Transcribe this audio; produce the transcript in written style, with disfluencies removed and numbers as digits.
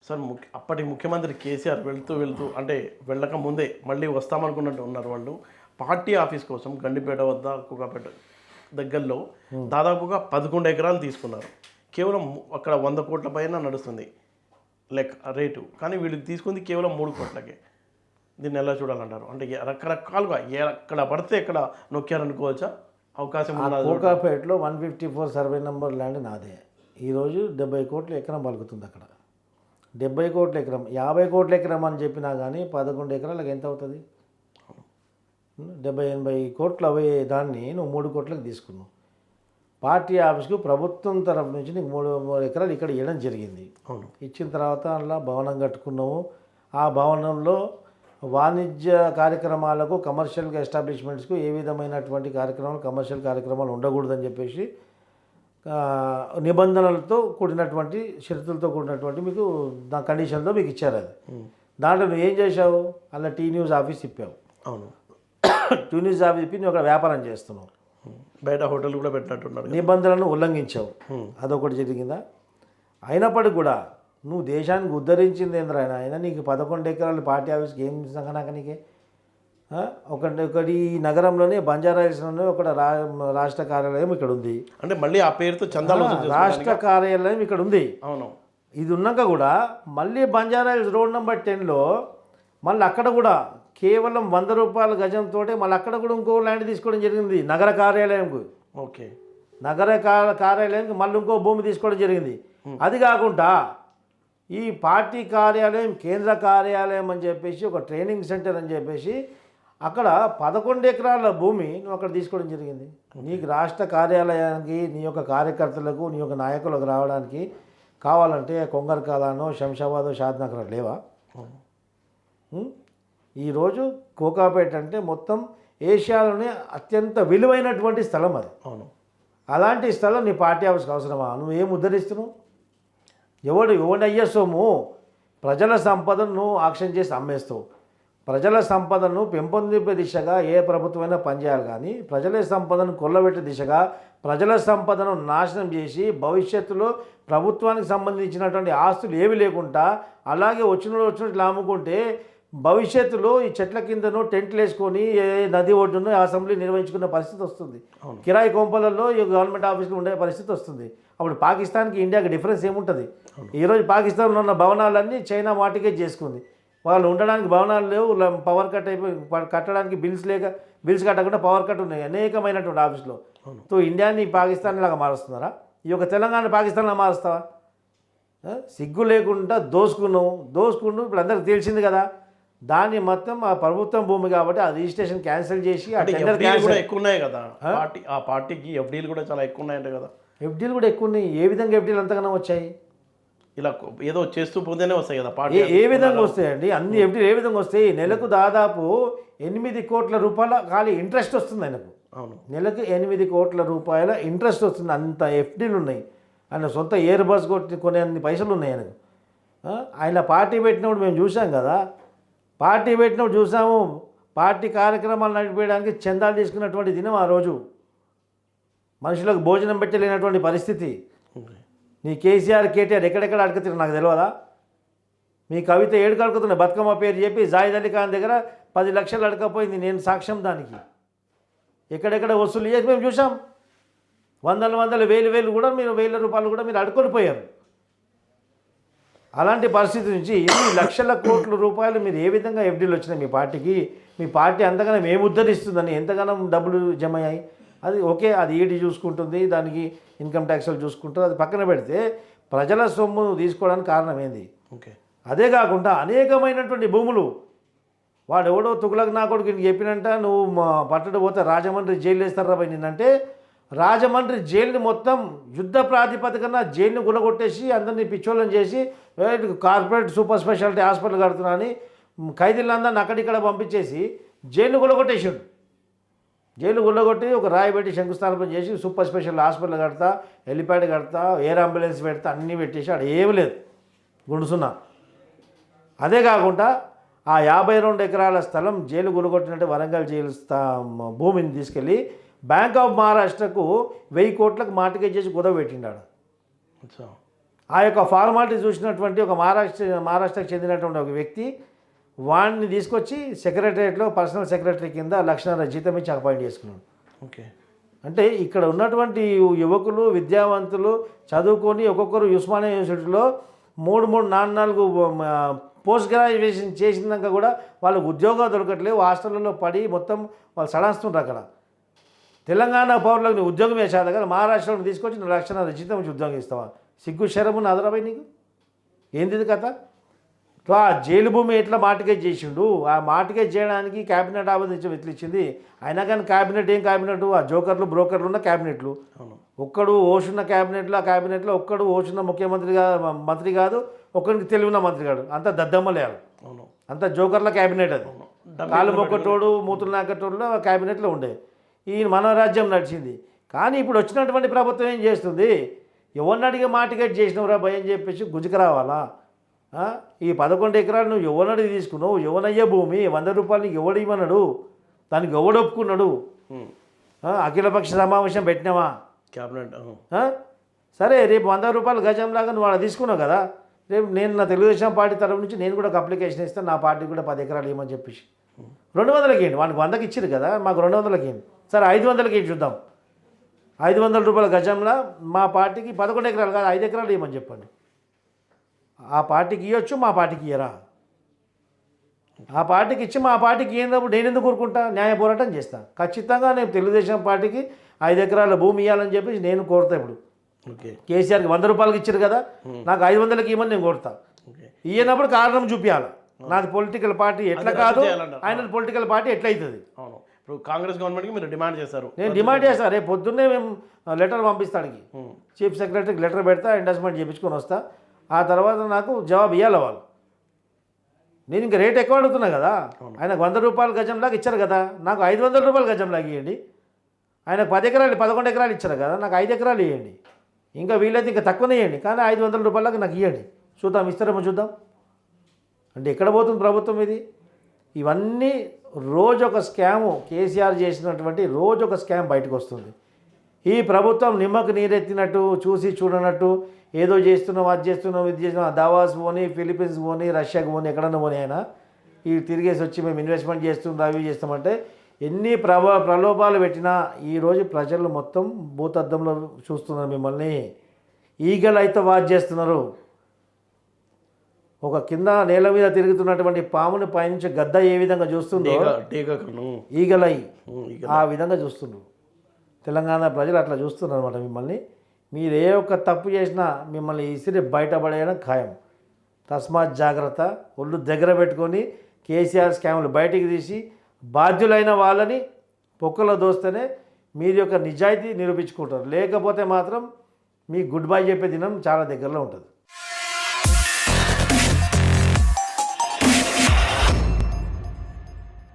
Sir అప్పటి ముఖ్యమంత్రి కేసీఆర్ వెళ్తూ అంటే వెళ్ళక ముందే మళ్ళీ వస్తామనుకున్నట్టు ఉన్నారు వాళ్ళు. పార్టీ ఆఫీస్ కోసం గండిపేట వద్ద కుకాపేట దగ్గరలో దాదాపుగా 11 ఎకరాలు తీసుకున్నారు. కేవలం అక్కడ 100 కోట్ల పైన నడుస్తుంది రేటు, కానీ వీళ్ళు తీసుకుంది కేవలం 3 కోట్లకే. దీన్ని ఎలా చూడాలంటారు? అంటే రకరకాలుగా ఎక్కడ పడితే ఎక్కడ నొక్కారనుకోవచ్చా? అవకాశం ఉన్నది. కోకాపేటలో 154 సర్వే నెంబర్ ల్యాండ్ నాదే. ఈరోజు 70 కోట్ల ఎకరం పలుకుతుంది అక్కడ. 70 కోట్ల ఎకరం, 50 కోట్ల ఎకరం అని చెప్పినా కానీ 11 ఎకరాలకు ఎంత అవుతుంది? 70-80 కోట్లు అవే దాన్ని నువ్వు 3 కోట్లకు తీసుకున్నావు. పార్టీ ఆఫీస్కు ప్రభుత్వం తరఫు నుంచి నీకు 3 ఎకరాలు ఇక్కడ ఇవ్వడం జరిగింది. అవును. ఇచ్చిన తర్వాత అలా భవనం కట్టుకున్నాము. ఆ భవనంలో వాణిజ్య కార్యక్రమాలకు, కమర్షియల్ ఎస్టాబ్లిష్మెంట్స్కు ఏ విధమైనటువంటి కార్యక్రమాలు, కమర్షియల్ కార్యక్రమాలు ఉండకూడదని చెప్పేసి నిబంధనలతో కూడినటువంటి, షరతులతో కూడినటువంటి మీకు కండిషన్తో మీకు ఇచ్చారు. అది దాంట్లో నువ్వు ఏం చేసావు? అలా టీ న్యూస్ ఆఫీస్ ఇప్పావు. అవును. టీ న్యూస్ ఆఫీస్ ఇప్పి నువ్వు అక్కడ వ్యాపారం చేస్తున్నావు. బయట హోటల్ కూడా పెట్టినట్టున్నారు. నిబంధనలను ఉల్లంఘించావు. అదొకటి జరిగిందా? అయినప్పటికీ కూడా నువ్వు దేశానికి ఉద్ధరించింది ఏంద్రా ఆయన? నీకు 11 ఎకరాలు పార్టీ ఆఫీస్కి ఏం సంగనాక నీకే? ఒకటి ఈ నగరంలోనే బంజారాహిల్స్లోనే ఒక రాష్ట్ర కార్యాలయం ఇక్కడ ఉంది. అంటే మళ్ళీ ఆ పేరుతో చందాలు రాష్ట్ర కార్యాలయం ఇక్కడ ఉంది. అవును. ఇది ఉన్నాక కూడా మళ్ళీ బంజారాహిల్స్ రోడ్ నెంబర్ 10లో మళ్ళీ అక్కడ కూడా కేవలం 100 రూపాయల గజంతో మళ్ళీ అక్కడ కూడా ఇంకో ల్యాండ్ తీసుకోవడం జరిగింది నగర కార్యాలయంకు. ఓకే. నగర కార్యాలయంకి మళ్ళీ ఇంకో భూమి తీసుకోవడం జరిగింది. అది కాకుండా ఈ పార్టీ కార్యాలయం, కేంద్ర కార్యాలయం అని చెప్పేసి ఒక ట్రైనింగ్ సెంటర్ అని చెప్పేసి అక్కడ 11 ఎకరాల భూమి నువ్వు అక్కడ తీసుకోవడం జరిగింది. నీకు రాష్ట్ర కార్యాలయానికి, నీ యొక్క కార్యకర్తలకు, నీ యొక్క నాయకులకు రావడానికి కావాలంటే కొంగర్ కాలానో, శంషాబాదో, షాద్నగర్ లేవా? ఈరోజు కోకాపేట అంటే మొత్తం ఏషియాలోనే అత్యంత విలువైనటువంటి స్థలం అది. అవును. అలాంటి స్థలం నీ పార్టీ ఆఫీస్కి అవసరమా? నువ్వు ఏం ఉద్ధరిస్తున్నావు? ఎవడు అయ్యే సొమ్ము? ప్రజల సంపదను ఆక్షన్ చేసి అమ్మేస్తావు. ప్రజల సంపదను పెంపొందింపే దిశగా ఏ ప్రభుత్వమైనా పనిచేయాలి, కానీ ప్రజల సంపదను కొల్లబెట్టే దిశగా ప్రజల సంపదను నాశనం చేసి భవిష్యత్తులో ప్రభుత్వానికి సంబంధించినటువంటి ఆస్తులు ఏవి లేకుండా అలాగే వచ్చినట్లు అమ్ముకుంటే భవిష్యత్తులో ఈ చెట్ల కిందనో టెంట్లు వేసుకొని నది ఒడ్డునో అసెంబ్లీ నిర్వహించుకునే పరిస్థితి వస్తుంది. కిరాయి కొంపలలో ఈ గవర్నమెంట్ ఆఫీసులు ఉండే పరిస్థితి వస్తుంది. అప్పుడు పాకిస్తాన్కి ఇండియాకి డిఫరెన్స్ ఏముంటుంది? ఈరోజు పాకిస్తాన్లో ఉన్న భవనాలన్నీ చైనా వాటికే చేసుకుంది. వాళ్ళు ఉండడానికి భవనాలు లేవు, పవర్ కట్ అయిపోయి కట్టడానికి బిల్స్ కట్టకుండా పవర్ కట్ ఉన్నాయి అనేకమైనటువంటి ఆఫీసులో. సో ఇండియాని పాకిస్తాన్ లాగా మారుస్తున్నారా? ఈ యొక్క తెలంగాణ పాకిస్తాన్లా మారుస్తావా? సిగ్గు లేకుండా దోసుకుంటూ ఇప్పుడు అందరికి తెలిసింది కదా. దాన్ని మొత్తం ఆ ప్రభుత్వం భూమి కాబట్టి ఆ రిజిస్ట్రేషన్ క్యాన్సిల్ చేసి కూడా ఎక్కువ ఉన్నాయి కదా ఆ పార్టీకి. ఎఫ్డీలు కూడా చాలా ఎక్కువ ఉన్నాయంట కదా. ఎఫ్డీలు కూడా ఎక్కువ ఉన్నాయి. ఏ విధంగా ఎఫ్డీలు అంతగానో వచ్చాయి? ఇలా ఏదో చేస్తూ పోతేనే వస్తాయి కదా పార్టీ. ఏ విధంగా వస్తాయండి అన్ని ఎఫ్డీలు? ఏ విధంగా వస్తాయి? నెలకు దాదాపు 8 కోట్ల రూపాయల ఖాళీ ఇంట్రెస్ట్ వస్తుంది ఆయనకు. అవును. నెలకు 8 కోట్ల రూపాయల ఇంట్రెస్ట్ వస్తుంది. అంత ఎఫ్డీలు ఉన్నాయి. ఆయన సొంత ఎయిర్ బస్ కొనే అన్ని పైసలు ఉన్నాయి ఆయనకు. ఆయన పార్టీ పెట్టినప్పుడు మేము చూసాం కదా. పార్టీ కార్యక్రమాలు నడిపేయడానికి చందాలు తీసుకున్నటువంటి దినం ఆ రోజు. మనుషులకు భోజనం పెట్టలేనటువంటి పరిస్థితి. నీ కేసీఆర్, కేటీఆర్ ఎక్కడెక్కడ అడగతున్నారు నాకు తెలియదా? మీ కవిత ఏడుకు అడుగుతున్నాయి. బతుకమ్మ పేరు చెప్పి జాయిద్ అలీ ఖాన్ దగ్గర 10 లక్షలు అడగపోయింది. నేను సాక్ష్యం దానికి. ఎక్కడెక్కడ వసూలు చేసి మేము చూసాం. వందలు వేలు కూడా మీరు 1000 రూపాయలు కూడా మీరు అడుకొని పోయారు. అలాంటి పరిస్థితి నుంచి ఎన్ని లక్షల కోట్ల రూపాయలు మీరు ఏ విధంగా ఎఫ్డీలు వచ్చినాయి మీ పార్టీకి? మీ పార్టీ అంతగానో మేము ఉద్ధరిస్తుందని ఎంతగానో డబ్బులు జమ అయ్యాయి. అది ఓకే, అది ఈడీ చూసుకుంటుంది, దానికి ఇన్కమ్ ట్యాక్స్లు చూసుకుంటారు. అది పక్కన పెడితే ప్రజల సొమ్ము తీసుకోవడానికి కారణం ఏంది? ఓకే. అదే కాకుండా అనేకమైనటువంటి భూములు వాడు ఎవడో తుగులకు నా కొడుకు చెప్పినంట నువ్వు పట్టడు పోతే రాజమండ్రి జైలు వేస్తారా పోయి నిన్నంటే రాజమండ్రి జైలుని మొత్తం యుద్ధ ప్రాతిపదికన జైలుని గులగొట్టేసి అందరినీ పిచ్చోళ్ళని చేసి కార్పొరేట్ సూపర్ స్పెషాలిటీ హాస్పిటల్ కడుతున్నా అని ఖైదీలందరినీ అక్కడిక్కడ పంపించేసి జైలుని గులగొట్టేసాడు. జైలు గుల్లగొట్టి ఒక రాయి పెట్టి శంకుస్థాపన చేసి సూపర్ స్పెషల్ హాస్పిటల్ కడతా, హెలిప్యాడ్ కడతా, ఎయిర్ అంబులెన్స్ పెడతా అన్నీ పెట్టేసి అక్కడ ఏమి లేదు గుండుసున్నా. అదే కాకుండా ఆ 52 ఎకరాల స్థలం జైలు గుల్లగొట్టినట్టు వరంగల్ జైలు భూమిని తీసుకెళ్ళి బ్యాంక్ ఆఫ్ మహారాష్ట్రకు 1000 కోట్లకు మార్టిగేజ్ చేసి కుదవ పెట్టిండాడు. ఆ యొక్క ఫార్మాలిటీ చూసినటువంటి ఒక మహారాష్ట్రకు చెందినటువంటి ఒక వ్యక్తి వాడిని తీసుకొచ్చి సెక్రటరియట్లో పర్సనల్ సెక్రటరీ కింద 1,00,000 జీతం ఇచ్చి అపాయింట్ చేసుకున్నాడు. ఓకే. అంటే ఇక్కడ ఉన్నటువంటి యువకులు విద్యావంతులు చదువుకొని ఒక్కొక్కరు ఉస్మానియా యూనివర్సిటీలో 4 పోస్ట్ గ్రాడ్యుయేషన్ చేసినాక కూడా వాళ్ళకు ఉద్యోగాలు దొరకట్లేవు. హాస్టల్లో పడి మొత్తం వాళ్ళు సడాస్తుంటారు. అక్కడ తెలంగాణ పౌరులకు నీ ఉద్యోగం వేసాదు కదా, మహారాష్ట్రలో తీసుకొచ్చి 1,00,000 జీతం వచ్చి ఉద్యోగం ఇస్తావా? సిగ్గు శరము నాదరాబాయ్ నీకు ఏంది ఇది కథ? ఆ జైలు భూమి ఎట్లా మార్టిగేజ్ చేసిండు, ఆ మార్టిగేజ్ చేయడానికి క్యాబినెట్ ఆమోదించడం ఎట్లా ఇచ్చింది? అయినా కానీ క్యాబినెట్ ఏం క్యాబినెట్, ఆ జోకర్లు బ్రోకర్లు ఉన్న క్యాబినెట్లు. ఒక్కడు ఓషున్న క్యాబినెట్లో, ఆ క్యాబినెట్లో ఒక్కడు ఓషున్న మంత్రి కాదు, ఒక్కడికి తెలివిన మంత్రి కాదు, అంతా దద్దమ్మలేయాలి. అంతా జోకర్ల క్యాబినెట్. అది కాలు మొక్కటోడు మూతులు నాకటోళ్ళు క్యాబినెట్లో ఉండే. ఈ మన రాజ్యం నడిచింది. కానీ ఇప్పుడు వచ్చినటువంటి ప్రభుత్వం ఏం చేస్తుంది? ఎవరిని అడిగి మార్టిగేజ్ చేసినవరా భయం అని చెప్పేసి గుజుకు రావాలా? ఈ 11 ఎకరాలు నువ్వు ఎవరినడిగి తీసుకున్నావు? ఎవనయ్యే భూమి? 100 రూపాయలు నీకు ఎవడు ఇవ్వన్నాడు? దానికి ఎవడు ఒప్పుకున్నాడు? అఖిలపక్ష సమావేశం పెట్టినావా? క్యాబినెట్ సరే, రేపు 100 రూపాయలు గజంలాగా నువ్వు అలా తీసుకున్నావు కదా, రేపు నేను నా తెలుగుదేశం పార్టీ తరఫు నుంచి నేను కూడా ఒక అప్లికేషన్ ఇస్తాను, నా పార్టీకి కూడా 10 ఎకరాలు ఇవ్వమని చెప్పేసి. 200కి ఇవ్వండి, వానికి 100కి ఇచ్చారు కదా, మాకు 200కి ఇవ్వండి. సరే 500కి ఇవ్వండి, చూద్దాం. 500 రూపాయల గజంలా మా పార్టీకి 11 ఎకరాలు కాదు 5 ఎకరాలు ఇవ్వమని చెప్పండి. ఆ పార్టీకి ఇవ్వచ్చు, మా పార్టీకి ఇయ్యరా? ఆ పార్టీకి ఇచ్చి మా పార్టీకి ఇవ్వనప్పుడు నేను ఎందుకు కోరుకుంటా? న్యాయ పోరాటం చేస్తాను. ఖచ్చితంగా నేను తెలుగుదేశం పార్టీకి 5 ఎకరాల భూమి ఇవ్వాలని చెప్పేసి నేను కోరుతా. ఇప్పుడు కేసీఆర్కి 100 రూపాయలకి ఇచ్చారు కదా, నాకు 500కి ఇవ్వమని నేను కోరుతా. ఇవ్వనప్పుడు కారణం చూపించాలి. నాది పొలిటికల్ పార్టీ ఎట్లా కాదు, ఆయన పొలిటికల్ పార్టీ ఎట్లా అవుతుంది? ఇప్పుడు కాంగ్రెస్ గవర్నమెంట్కి మీరు డిమాండ్ చేస్తారు. నేను డిమాండ్ చేస్తాను. రేపు పొద్దున్నే మేము లెటర్ పంపిస్తానికి చీఫ్ సెక్రటరీకి లెటర్ పెడతా, ఎండార్స్మెంట్ చేయించుకొని వస్తా. ఆ తర్వాత నాకు జవాబు ఇవ్వాలి వాళ్ళు. నేను ఇంకా రేట్ ఎక్కువ అడుగుతున్నా కదా, ఆయనకు 100 రూపాయల గజంలాగా ఇచ్చారు కదా, నాకు 500 రూపాయల గజంలాగా ఇవ్వండి. ఆయనకు 10 ఎకరాలు 11 ఎకరాలు ఇచ్చారు కదా, నాకు 5 ఎకరాలు ఇవ్వండి. ఇంకా వీలైతే ఇంకా తక్కువనే ఇవ్వండి, కానీ 500 రూపాయలకు నాకు ఇవ్వండి. చూద్దాం, ఇస్తారేమో చూద్దాం. అంటే ఎక్కడ పోతుంది ప్రభుత్వం ఇది? ఇవన్నీ రోజు ఒక స్కాము. కేసీఆర్ చేసినటువంటి రోజు ఒక స్కామ్ బయటకు వస్తుంది. ఈ ప్రభుత్వం నిమ్మకు నీరెత్తినట్టు, చూసి చూడనట్టు ఏదో చేస్తున్నాం, అది చేస్తున్నాం, ఇది చేస్తున్నాం, దావాస్ పోని, ఫిలిప్పీన్స్ పోని, రష్యాకి పోని, ఎక్కడన్నా పోని అయినా ఈ తిరిగేసి వచ్చి మేము ఇన్వెస్ట్మెంట్ చేస్తున్నాం, అవి చేస్తామంటే ఎన్ని ప్రలోభాలు పెట్టినా ఈరోజు ప్రజలు మొత్తం భూతద్దంలో చూస్తున్నారు మిమ్మల్ని. ఈగలు అయితే వాచ్ చేస్తున్నారు. ఒక కింద నేల మీద తిరుగుతున్నటువంటి పాముని పైనుంచి గద్ద ఏ విధంగా చూస్తుందో ఈగలై ఆ విధంగా చూస్తున్నారు. తెలంగాణ ప్రజలు అట్లా చూస్తున్నారు అనమాట మిమ్మల్ని. మీరు ఏ ఒక్క తప్పు చేసినా మిమ్మల్ని ఇసిరి బయటపడేయడం ఖాయం. తస్మాత్ జాగ్రత్త. ఒళ్ళు దగ్గర పెట్టుకొని కేసీఆర్ స్కామ్లు బయటికి తీసి బాధ్యులైన వాళ్ళని పొక్కలో దోస్తేనే మీరు యొక్క నిజాయితీ నిరూపించుకుంటారు. లేకపోతే మాత్రం మీ గుడ్ బై చెప్పే దినం చాలా దగ్గరలో ఉంటుంది.